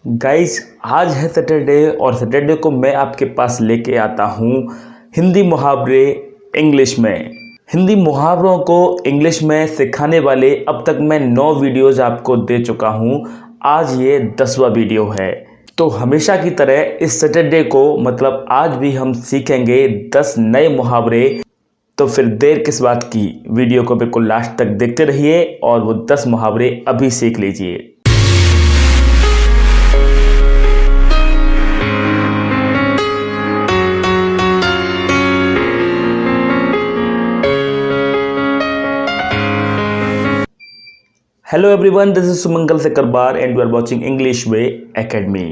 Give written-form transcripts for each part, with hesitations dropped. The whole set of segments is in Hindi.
गाइस, आज है सैटरडे और सैटरडे को मैं आपके पास लेके आता हूँ हिंदी मुहावरे इंग्लिश में। हिंदी मुहावरों को इंग्लिश में सिखाने वाले अब तक मैं 9 वीडियोज़ आपको दे चुका हूँ। आज ये 10वां वीडियो है। तो हमेशा की तरह इस सैटरडे को मतलब आज भी हम सीखेंगे 10 नए मुहावरे। तो फिर देर किस बात की, वीडियो को बिल्कुल लास्ट तक देखते रहिए और वो 10 मुहावरे अभी सीख लीजिए। Hello everyone, this is Sumangal Sakarbar and you are watching English Way Academy.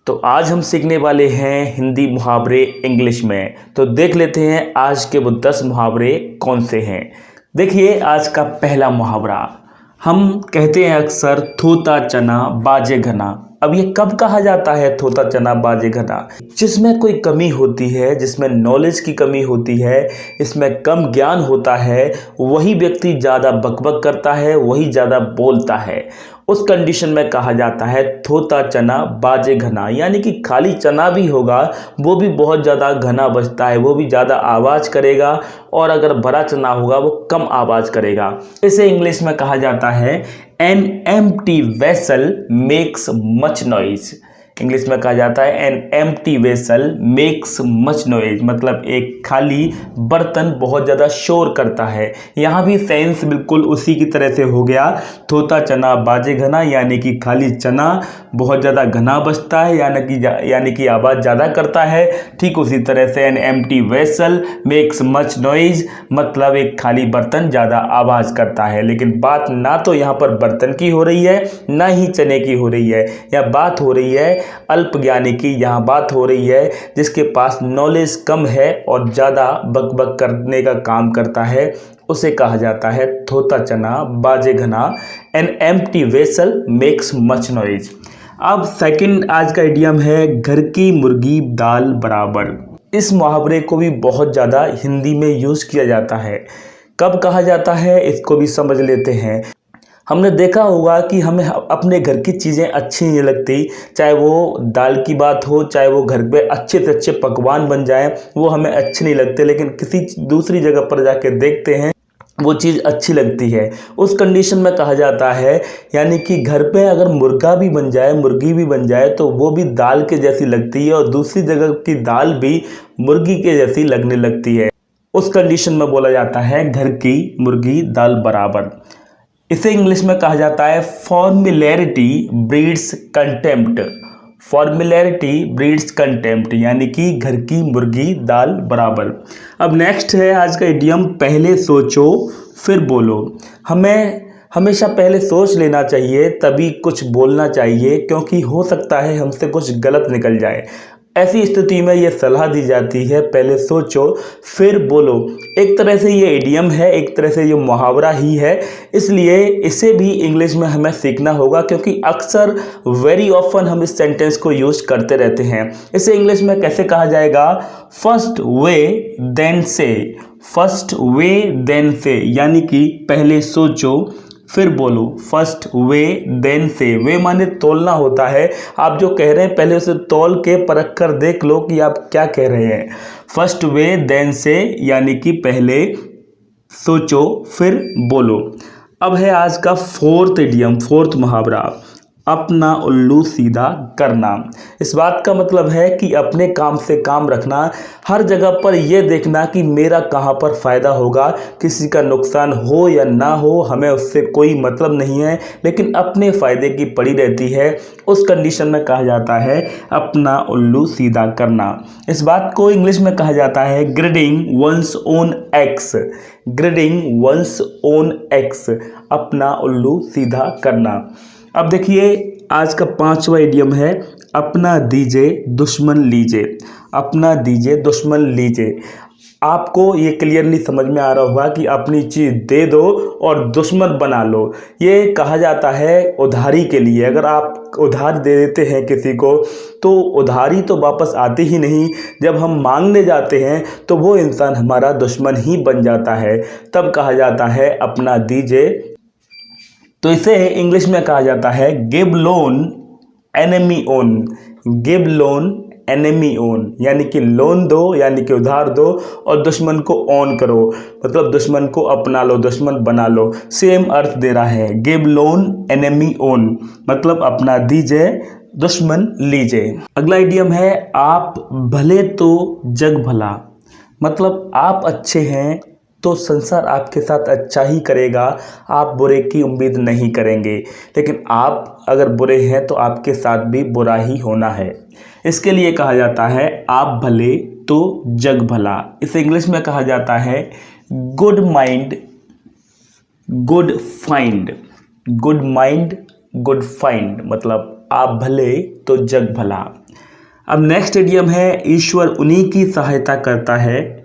तो आज हम सीखने वाले हैं हिंदी मुहावरे इंग्लिश में। तो देख लेते हैं आज के वो 10 मुहावरे कौन से हैं। देखिए, आज का पहला मुहावरा, हम कहते हैं अक्सर थोता चना बाजे घना। अब ये कब कहा जाता है थोता चना बाजे घना? जिसमें कोई कमी होती है, जिसमें नॉलेज की कमी होती है, इसमें कम ज्ञान होता है, वही व्यक्ति ज़्यादा बकबक करता है, वही ज़्यादा बोलता है। उस कंडीशन में कहा जाता है थोता चना बाजे घना, यानी कि खाली चना भी होगा वो भी बहुत ज़्यादा घना बजता है, वो भी ज़्यादा आवाज़ करेगा, और अगर बड़ा चना होगा वो कम आवाज़ करेगा। इसे इंग्लिश में कहा जाता है An empty vessel makes much noise। English में कहा जाता है An empty vessel makes much noise, मतलब एक खाली बर्तन बहुत ज़्यादा शोर करता है। यहाँ भी सेंस बिल्कुल उसी की तरह से हो गया, थोता चना बाजे घना, यानी कि खाली चना बहुत ज़्यादा घना बजता है, यानी कि आवाज़ ज़्यादा करता है। ठीक उसी तरह से An empty vessel makes much noise, मतलब एक खाली बर्तन ज़्यादा आवाज़ करता है। लेकिन बात ना तो यहाँ पर बर्तन की हो रही है, ना ही चने की हो रही है। यह बात हो रही है अल्पज्ञानी की। यहाँ बात हो रही है जिसके पास नॉलेज कम है और ज़्यादा बकबक करने का काम करता है, उसे कहा जाता है थोता चना बाजे घना। An empty vessel makes much noise. अब सेकंड आज का इडियम है घर की मुर्गी दाल बराबर। इस मुहावरे को भी बहुत ज़्यादा हिंदी में यूज़ किया जाता है। कब कहा जाता है इसको भी समझ लेते हैं। हमने देखा होगा कि हमें अपने घर की चीज़ें अच्छी नहीं लगती, चाहे वो दाल की बात हो, चाहे वो घर पे अच्छे से अच्छे पकवान बन जाए, वो हमें अच्छे नहीं लगते, लेकिन किसी दूसरी जगह पर जाके देखते हैं वो चीज़ अच्छी लगती है। उस कंडीशन में कहा जाता है, यानी कि घर पे अगर मुर्गा भी बन जाए, मुर्गी भी बन जाए, तो वो भी दाल के जैसी लगती है और दूसरी जगह की दाल भी मुर्गी के जैसी लगने लगती है। उस कंडीशन में बोला जाता है घर की मुर्गी दाल बराबर। इसे इंग्लिश में कहा जाता है फॉर्मुलैरिटी ब्रीड्स कंटेम्प्ट। फॉर्मुलैरिटी ब्रीड्स कंटेम्प्ट, यानी कि घर की मुर्गी दाल बराबर। अब नेक्स्ट है आज का इडियम पहले सोचो फिर बोलो। हमें हमेशा पहले सोच लेना चाहिए तभी कुछ बोलना चाहिए, क्योंकि हो सकता है हमसे कुछ गलत निकल जाए। ऐसी स्थिति में ये सलाह दी जाती है पहले सोचो फिर बोलो। एक तरह से ये इडियम है, एक तरह से ये मुहावरा ही है, इसलिए इसे भी इंग्लिश में हमें सीखना होगा, क्योंकि अक्सर वेरी ऑफन हम इस सेंटेंस को यूज करते रहते हैं। इसे इंग्लिश में कैसे कहा जाएगा? फर्स्ट वे देन से। फर्स्ट वे देन से, यानी कि पहले सोचो फिर बोलो। फर्स्ट वे देन से, वे माने तोलना होता है। आप जो कह रहे हैं पहले उसे तोल के परख कर देख लो कि आप क्या कह रहे हैं। फर्स्ट वे देन से, यानी कि पहले सोचो फिर बोलो। अब है आज का फोर्थ इडियम, फोर्थ मुहावरा, अपना उल्लू सीधा करना। इस बात का मतलब है कि अपने काम से काम रखना, हर जगह पर यह देखना कि मेरा कहाँ पर फ़ायदा होगा, किसी का नुकसान हो या ना हो हमें उससे कोई मतलब नहीं है, लेकिन अपने फ़ायदे की पड़ी रहती है। उस कंडीशन में कहा जाता है अपना उल्लू सीधा करना। इस बात को इंग्लिश में कहा जाता है grinding one's own axe. Grinding one's own axe, अपना उल्लू सीधा करना। अब देखिए, आज का 5वां इडियम है अपना दीजिए दुश्मन लीजिए। अपना दीजिए दुश्मन लीजिए। आपको ये क्लियरली समझ में आ रहा होगा कि अपनी चीज़ दे दो और दुश्मन बना लो। ये कहा जाता है उधारी के लिए। अगर आप उधार दे देते हैं किसी को तो उधारी तो वापस आती ही नहीं, जब हम मांगने जाते हैं तो वो इंसान हमारा दुश्मन ही बन जाता है। तब कहा जाता है अपना दीजिए। तो इसे इंग्लिश में कहा जाता है give loan enemy own, give loan enemy own, यानी कि लोन दो यानी कि उधार दो और दुश्मन को ओन करो, मतलब दुश्मन को अपना लो, दुश्मन बना लो, सेम अर्थ दे रहा है। गिव लोन एनिमी ओन मतलब अपना दीजिए दुश्मन लीजिए। अगला इडियम है आप भले तो जग भला, मतलब आप अच्छे हैं तो संसार आपके साथ अच्छा ही करेगा, आप बुरे की उम्मीद नहीं करेंगे, लेकिन आप अगर बुरे हैं तो आपके साथ भी बुरा ही होना है। इसके लिए कहा जाता है आप भले तो जग भला। इसे इंग्लिश में कहा जाता है good mind good find, good mind good find मतलब आप भले तो जग भला। अब नेक्स्ट इडियम है ईश्वर उन्हीं की सहायता करता है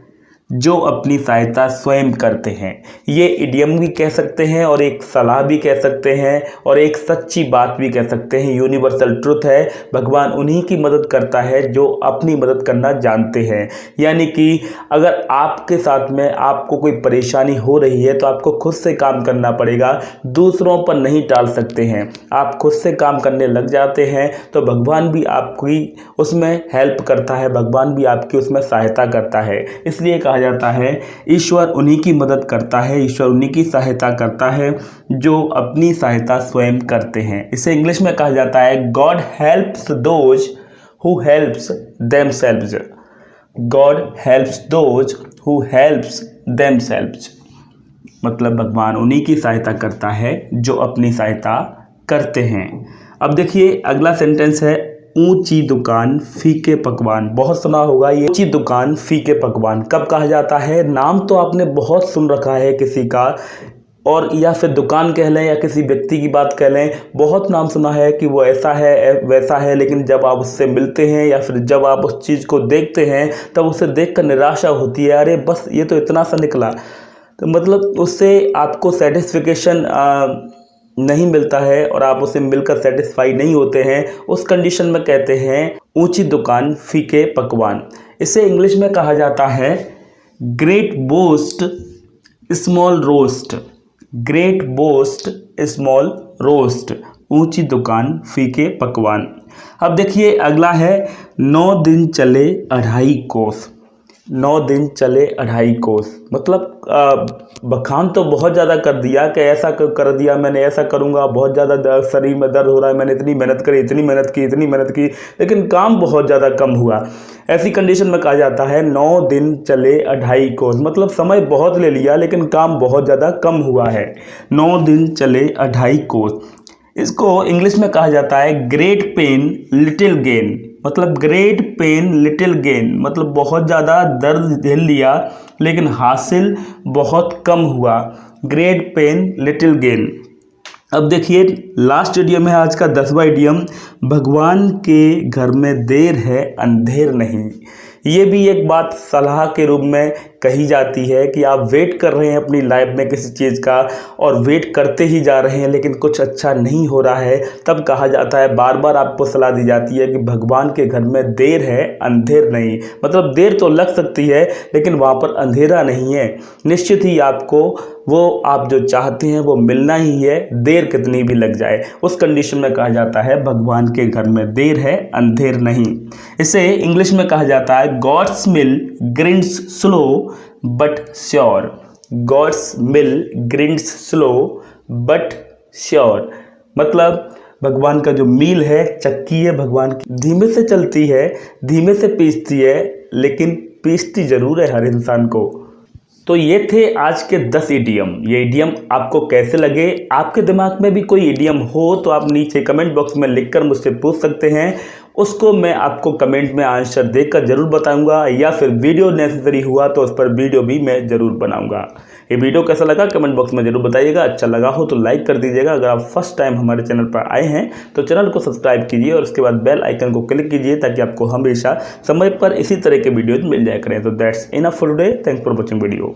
जो अपनी सहायता स्वयं करते हैं। ये इडियम भी कह सकते हैं और एक सलाह भी कह सकते हैं और एक सच्ची बात भी कह सकते हैं। यूनिवर्सल ट्रुथ है, भगवान उन्हीं की मदद करता है जो अपनी मदद करना जानते हैं। यानी कि अगर आपके साथ में आपको कोई परेशानी हो रही है तो आपको खुद से काम करना पड़ेगा, दूसरों पर नहीं टाल सकते हैं। आप खुद से काम करने लग जाते हैं तो भगवान भी आपकी उसमें हेल्प करता है, भगवान भी आपकी उसमें सहायता करता है। इसलिए कहा जाता है ईश्वर उन्हीं की मदद करता है, ईश्वर उन्हीं की सहायता करता है जो अपनी सहायता स्वयं करते हैं। इसे इंग्लिश में कहा जाता है God helps those who helps themselves, God helps those who helps themselves मतलब भगवान उन्हीं की सहायता करता है जो अपनी सहायता करते हैं। अब देखिए अगला सेंटेंस है ऊंची दुकान फीके पकवान। बहुत सुना होगा ये ऊंची दुकान फीके पकवान। कब कहा जाता है? नाम तो आपने बहुत सुन रखा है किसी का, और या फिर दुकान कह लें या किसी व्यक्ति की बात कह लें, बहुत नाम सुना है कि वो ऐसा है वैसा है, लेकिन जब आप उससे मिलते हैं या फिर जब आप उस चीज़ को देखते हैं तब उसे देखकर निराशा होती है, अरे बस ये तो इतना सा निकला। तो मतलब उससे आपको सेटिस्फिकेशन नहीं मिलता है और आप उसे मिलकर सेटिस्फाई नहीं होते हैं। उस कंडीशन में कहते हैं ऊंची दुकान फीके पकवान। इसे इंग्लिश में कहा जाता है great boast small roast, great boast small roast, ऊंची दुकान फीके पकवान। अब देखिए अगला है 9 दिन चले 2.5 कोस, 9 दिन चले 2.5 कोस मतलब बखान तो बहुत ज़्यादा कर दिया कि ऐसा कर दिया मैंने, ऐसा करूँगा, बहुत ज़्यादा शरीर में दर्द हो रहा है, मैंने इतनी मेहनत करी, इतनी मेहनत की, इतनी मेहनत की, लेकिन काम बहुत ज़्यादा कम हुआ। ऐसी कंडीशन में कहा जाता है 9 दिन चले 2.5 कोस मतलब समय बहुत ले लिया लेकिन काम बहुत ज़्यादा कम हुआ है। 9 दिन चले 2.5 कोस। इसको इंग्लिश में कहा जाता है ग्रेट पेन लिटिल गेन, मतलब ग्रेट पेन लिटिल गेन मतलब बहुत ज़्यादा दर्द झेल लिया लेकिन हासिल बहुत कम हुआ, ग्रेट पेन लिटिल गेन। अब देखिए लास्ट इडियम है आज का 10वां इडियम, भगवान के घर में देर है अंधेर नहीं। ये भी एक बात सलाह के रूप में कही जाती है कि आप वेट कर रहे हैं अपनी लाइफ में किसी चीज़ का और वेट करते ही जा रहे हैं लेकिन कुछ अच्छा नहीं हो रहा है, तब कहा जाता है, बार बार आपको सलाह दी जाती है कि भगवान के घर में देर है अंधेर नहीं। मतलब देर तो लग सकती है लेकिन वहाँ पर अंधेरा नहीं है, निश्चित ही आपको वो आप जो चाहते हैं वो मिलना ही है, देर कितनी भी लग जाए। उस कंडीशन में कहा जाता है भगवान के घर में देर है अंधेर नहीं। इसे इंग्लिश में कहा जाता है God's mill grinds slow but sure, God's mill grinds slow but sure मतलब भगवान का जो मील है, चक्की है भगवान की, धीमे से चलती है, धीमे से पीसती है लेकिन पीसती जरूर है हर इंसान को। तो ये थे आज के 10 इडियम। ये इडियम आपको कैसे लगे? आपके दिमाग में भी कोई इडियम हो तो आप नीचे कमेंट बॉक्स में लिखकर मुझसे पूछ सकते हैं, उसको मैं आपको कमेंट में आंसर देकर ज़रूर बताऊंगा, या फिर वीडियो नेसेसरी हुआ तो उस पर वीडियो भी मैं ज़रूर बनाऊंगा। ये वीडियो कैसा लगा कमेंट बॉक्स में ज़रूर बताइएगा, अच्छा लगा हो तो लाइक कर दीजिएगा। अगर आप फर्स्ट टाइम हमारे चैनल पर आए हैं तो चैनल को सब्सक्राइब कीजिए और उसके बाद बेल आइकन को क्लिक कीजिए ताकि आपको हमेशा समय पर इसी तरह के वीडियोज मिल जाया करें। तो that's enough for today, thanks for watching video.